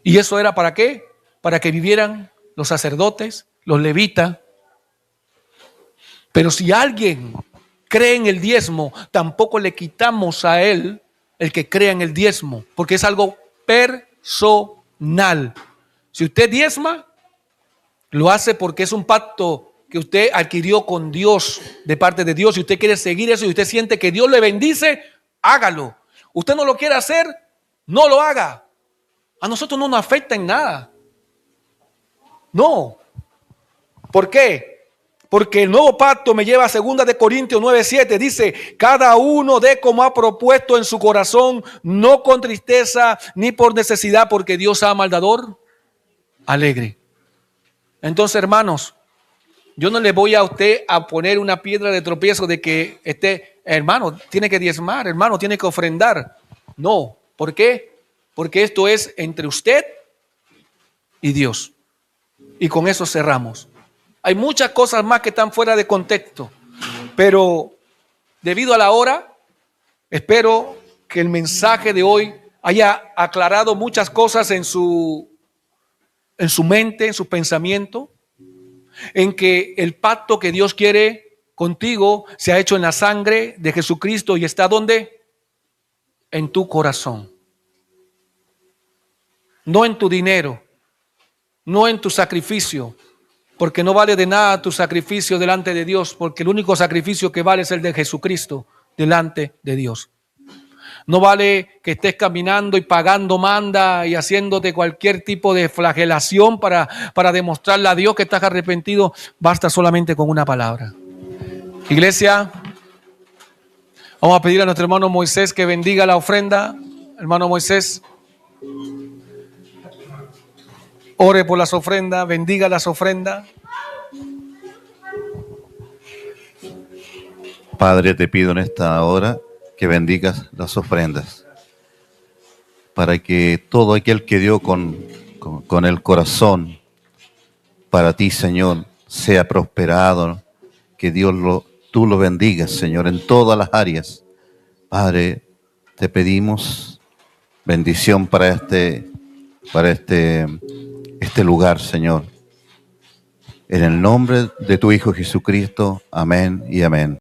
¿Y eso era para qué? Para que vivieran los sacerdotes, los levitas. Pero si alguien cree en el diezmo, tampoco le quitamos a él el que crea en el diezmo, porque es algo personal. Si usted diezma, lo hace porque es un pacto que usted adquirió con Dios, de parte de Dios, y usted quiere seguir eso y usted siente que Dios le bendice, hágalo. Usted no lo quiere hacer, no lo haga. A nosotros no nos afecta en nada. No. ¿Por qué? Porque el nuevo pacto me lleva a 2 de Corintios 9:7. Dice, cada uno dé como ha propuesto en su corazón, no con tristeza ni por necesidad, porque Dios ama al dador alegre. Entonces, hermanos, yo no le voy a usted a poner una piedra de tropiezo de que hermano, tiene que diezmar, hermano, tiene que ofrendar. No. ¿Por qué? Porque esto es entre usted y Dios. Y con eso cerramos. Hay muchas cosas más que están fuera de contexto, pero debido a la hora, espero que el mensaje de hoy haya aclarado muchas cosas en su mente, en su pensamiento, en que el pacto que Dios quiere contigo se ha hecho en la sangre de Jesucristo y está ¿dónde? En tu corazón. No en tu dinero, no en tu sacrificio, porque no vale de nada tu sacrificio delante de Dios, porque el único sacrificio que vale es el de Jesucristo delante de Dios. No vale que estés caminando y pagando manda y haciéndote cualquier tipo de flagelación para demostrarle a Dios que estás arrepentido. Basta solamente con una palabra. Iglesia, vamos a pedir a nuestro hermano Moisés que bendiga la ofrenda. Hermano Moisés, ore por las ofrendas, bendiga las ofrendas. Padre, te pido en esta hora que bendigas las ofrendas, para que todo aquel que dio con el corazón para ti, Señor, sea prosperado, que tú lo bendigas, Señor, en todas las áreas. Padre, te pedimos bendición para este lugar, Señor. En el nombre de tu Hijo Jesucristo, amén y amén.